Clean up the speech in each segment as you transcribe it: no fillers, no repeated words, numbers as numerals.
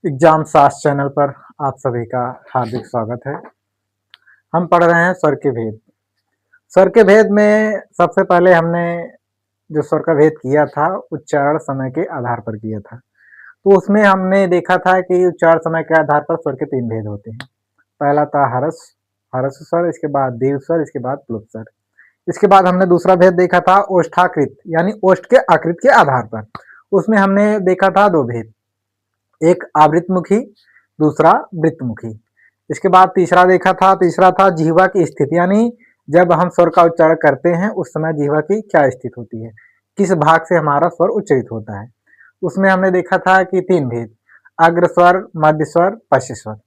Exam सास channel पर आप सभी का हार्दिक स्वागत है। हम पढ़ रहे हैं स्वर के भेद। स्वर के भेद में सबसे पहले हमने जो स्वर का भेद किया था उच्चारण समय के आधार पर किया था। तो उसमें हमने देखा था कि उच्चारण समय के आधार पर स्वर के 3 भेद होते हैं। पहला था हरस हरस स्वर, इसके बाद दीर्घ स्वर, इसके बाद प्लुत स्वर। इसके बाद हमने दूसरा भेद देखा था ओष्ठाकृत यानी ओष्ठ के आकृति के आधार पर। उसमें हमने देखा था 2 भेद, एक आवृतमुखी, दूसरा वृत्तमुखी। इसके बाद तीसरा था जिह्वा की स्थिति, यानी जब हम स्वर का उच्चारण करते हैं उस समय जिह्वा की क्या स्थिति होती है, किस भाग से हमारा स्वर उच्चरित होता है। उसमें हमने देखा था कि 3 भेद, अग्र स्वर, मध्य स्वर, पश्च स्वर।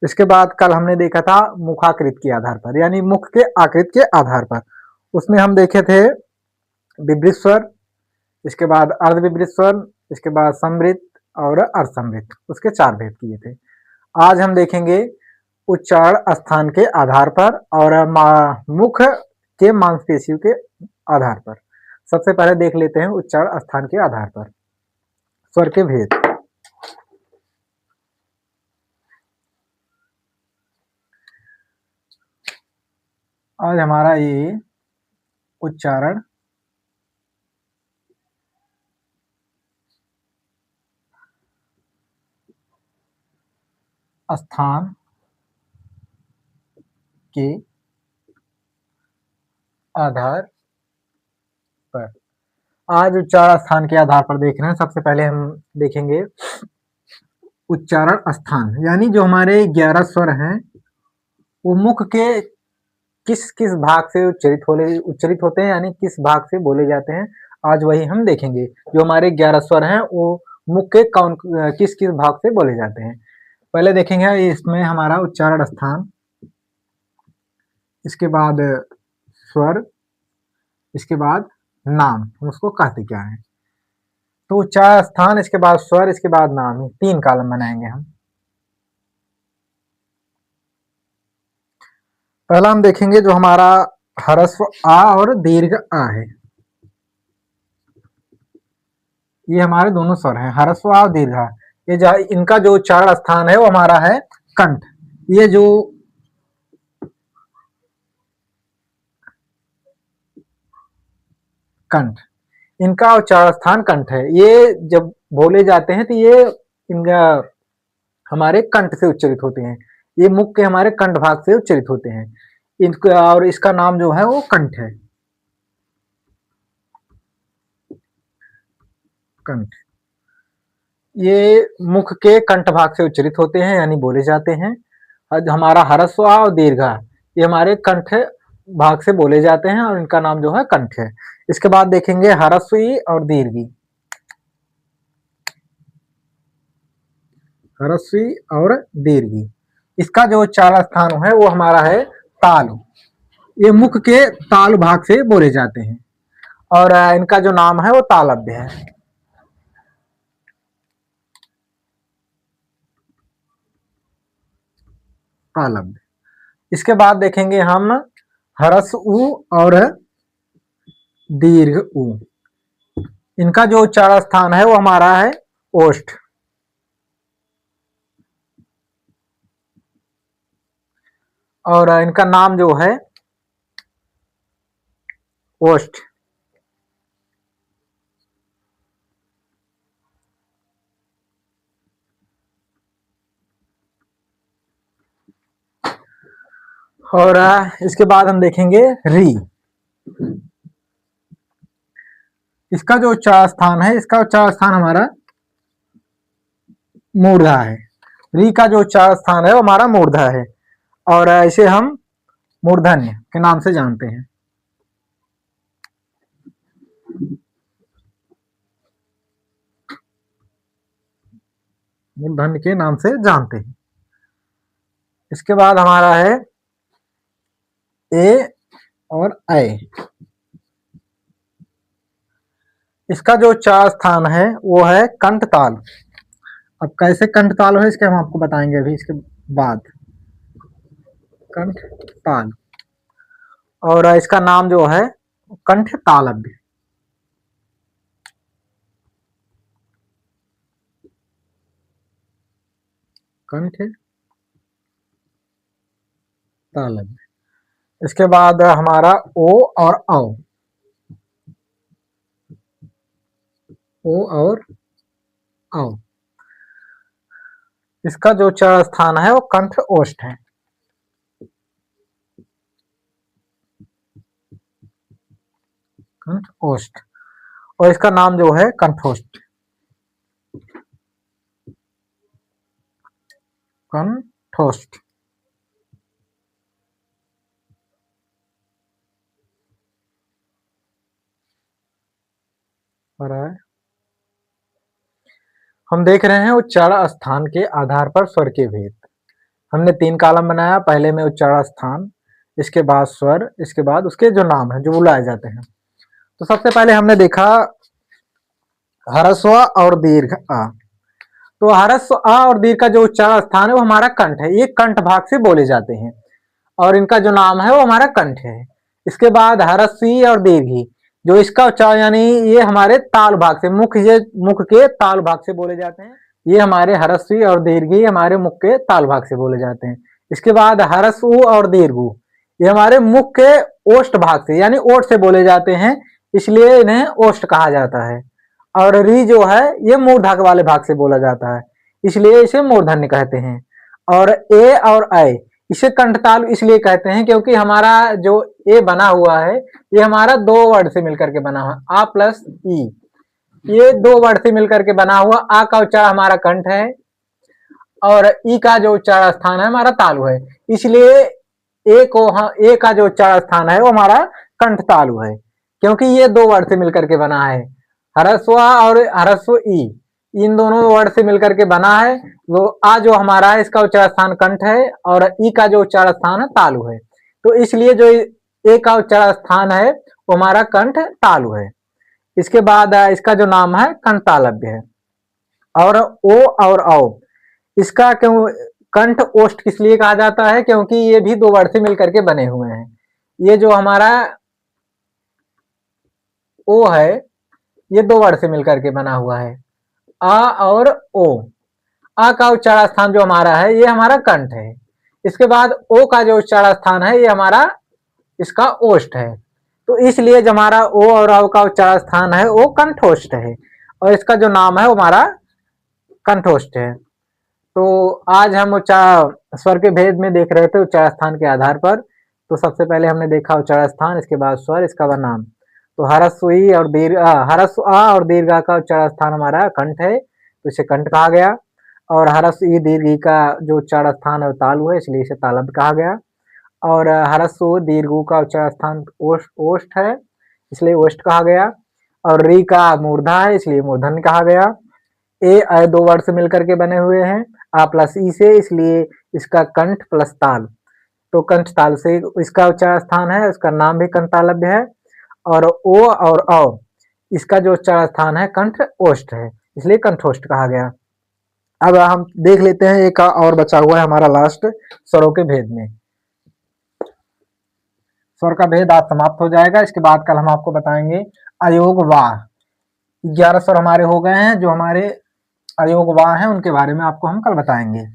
इसके बाद कल हमने देखा था मुखाकृत के आधार पर, यानी मुख के आकृति के आधार पर। उसमें हम देखे थे विवृत स्वर, इसके बाद अर्धविवृत स्वर, इसके बाद समृत और अर्धसमृत, उसके 4 भेद किए थे। आज हम देखेंगे उच्चारण स्थान के आधार पर और मुख के मांसपेशियों के आधार पर। सबसे पहले देख लेते हैं उच्चारण स्थान के आधार पर स्वर के भेद। आज हमारा ये उच्चारण स्थान के आधार पर, आज उच्चारण स्थान के आधार पर देख रहे हैं। सबसे पहले हम देखेंगे उच्चारण स्थान, यानी जो हमारे 11 स्वर हैं वो मुख के किस किस भाग से उच्चरित होते हैं, यानी किस भाग से बोले जाते हैं। आज वही हम देखेंगे। जो हमारे 11 स्वर हैं वो मुख के किस किस भाग से बोले जाते हैं। पहले देखेंगे इसमें हमारा उच्चारण स्थान, इसके बाद स्वर, इसके बाद नाम, हम उसको कहते क्या है। तो उच्चारण स्थान, इसके बाद स्वर, इसके बाद नाम, 3 कॉलम बनाएंगे हम। पहला हम देखेंगे जो हमारा ह्रस्व आ और दीर्घ आ है। ये हमारे दोनों स्वर हैं, ह्रस्व आ और दीर्घ आ। ये जो इनका जो उच्चारण स्थान है वो हमारा है कंठ। ये जो कंठ, इनका उच्चारण स्थान कंठ है। ये जब बोले जाते हैं तो ये इनका हमारे कंठ से उच्चरित होते हैं। ये मुख के हमारे कंठ भाग से उच्चरित होते हैं। इनका और इसका नाम जो है वो कंठ है। कंठ, ये मुख के कंठ भाग से उच्चरित होते हैं, यानी बोले जाते हैं। हमारा ह्रस्व आ और दीर्घ आ ये हमारे कंठ भाग से बोले जाते हैं और इनका नाम जो है कंठ है। इसके बाद देखेंगे ह्रस्व ई और दीर्घ ई। ह्रस्व ई और दीर्घ ई, इसका जो उच्चारण स्थान है वो हमारा है तालु। ये मुख के तालु भाग से बोले जाते हैं और इनका जो नाम है वो तालव्य है। तालव्य। इसके बाद देखेंगे हम ह्रस्व उ और दीर्घ उ। इनका जो उच्चारण स्थान है वो हमारा है ओष्ठ। और इनका नाम जो है ओष्ठ। और इसके बाद हम देखेंगे री। इसका जो उच्चारण स्थान है, इसका उच्चारण स्थान हमारा मूर्धा है। री का जो उच्चारण स्थान है वो हमारा मूर्धा है और इसे हम मूर्धन्य के नाम से जानते हैं। मूर्धन्य के नाम से जानते हैं। इसके बाद हमारा है ए और ऐ। इसका जो उच्चारण स्थान है वो है कंठ ताल। अब कैसे कंठ ताल है इसके हम आपको बताएंगे अभी इसके बाद। कंठ ताल और इसका नाम जो है कंठ तालव्य। कंठ तालव्य। इसके बाद हमारा ओ और औ, ओ और औ, इसका जो उच्चारण स्थान है वो कंठ ओष्ठ है। कंठ ओष्ठ, और इसका नाम जो है कंठोष्ठ। कंठोष्ठ। और हम देख रहे हैं उच्चारण स्थान के आधार पर स्वर के भेद। हमने 3 कॉलम बनाया, पहले में उच्चारण स्थान, इसके बाद स्वर, इसके बाद उसके जो नाम है जो बुलाए जाते हैं। तो सबसे पहले हमने देखा ह्रस्व और दीर्घ आ। तो ह्रस्व आ और दीर्घ का जो उच्चारण स्थान है वो हमारा कंठ है, ये कंठ भाग से बोले जाते हैं और इनका जो नाम है वो हमारा कंठ है। इसके बाद ह्रस्वी और दीर्घी, जो इसका उच्चारण यानी ये हमारे ताल भाग से, मुख के ताल भाग से बोले जाते हैं। ये हमारे ह्रस्वी और दीर्घी हमारे मुख के ताल भाग से बोले जाते हैं। इसके बाद ह्रस्व और दीर्घ, ये हमारे मुख के ओष्ठ भाग से यानी ओठ से बोले जाते हैं, इसलिए इन्हें ओष्ठ कहा जाता है। और री जो है ये मूर्धक वाले भाग से बोला जाता है, इसलिए इसे मूर्धन्य कहते हैं। और ए और ऐ, इसे कंठताल इसलिए कहते हैं क्योंकि हमारा जो ए बना हुआ है ये हमारा 2 वर्ड से मिलकर के बना हुआ, आ प्लस ई, ये 2 वर्ड से मिलकर के बना हुआ। आ का उच्चारण हमारा कंठ है और ई का जो उच्चारण स्थान है हमारा तालु है, इसलिए ए का जो उच्चारण स्थान है वो हमारा कंठ तालु है, क्योंकि ये 2 वर्ड से मिलकर के बना है। ह्रस्व और ह्रस्व ई, इन दोनों वर्ड से मिलकर के बना है। वो आ जो हमारा है इसका उच्चारण स्थान कंठ है और ई का जो उच्चारण स्थान है तालु है, तो इसलिए जो ए का उच्चारण स्थान है वो हमारा कंठ तालु है। इसके बाद इसका जो नाम है कंठ तालव्य है। और ओ और औ, इसका क्यों कंठ ओष्ठ किस लिए कहा जाता है, क्योंकि ये भी 2 वर्ड से मिलकर के बने हुए हैं। ये जो हमारा ओ है ये 2 वर्ड से मिलकर के बना हुआ है, आ और ओ। आ का उच्चारण स्थान जो हमारा है ये हमारा कंठ है। इसके बाद ओ का जो उच्चारण स्थान है ये हमारा इसका ओष्ठ है, तो इसलिए जो हमारा ओ और औ का उच्चारण स्थान है वो कंठोष्ठ है और इसका जो नाम है वो हमारा कंठोष्ठ है। तो आज हम स्वर के भेद में देख रहे थे उच्चारण स्थान के आधार पर। तो सबसे पहले हमने देखा उच्चारण स्थान, इसके बाद स्वर, इसका बाद नाम। तो ह्रस्व ई और दीर्घ ह्रस्व आ और दीर्घ आ का उच्चारण स्थान हमारा कंठ है, तो इसे कंठ कहा गया। और ह्रस्व ई दीर्घ ई का जो उच्चारण स्थान है वो तालु है, इसलिए इसे तालव्य कहा गया। और ह्रस्व दीर्घ ऊ का उच्चारण स्थान ओष्ठ है, इसलिए ओष्ठ कहा गया। और री का मूर्धा है, इसलिए मूर्धन्य कहा गया। ए ऐ 2 वर्ड से मिलकर के बने हुए हैं, आ प्लस ई से, इसलिए इसका कंठ प्लस ताल, तो कंठ ताल से इसका उच्चारण स्थान है, उसका नाम भी कंठ तालव्य है। और ओ और औ, इसका जो उच्चारण स्थान है कंठ ओष्ठ है, इसलिए कंठोष्ठ कहा गया। अब हम देख लेते हैं एक और बचा हुआ है हमारा लास्ट स्वरों के भेद में। स्वर का भेद आज समाप्त हो जाएगा, इसके बाद कल हम आपको बताएंगे अयोग वाह। 11 स्वर हमारे हो गए हैं, जो हमारे अयोग वाह हैं उनके बारे में आपको हम कल बताएंगे।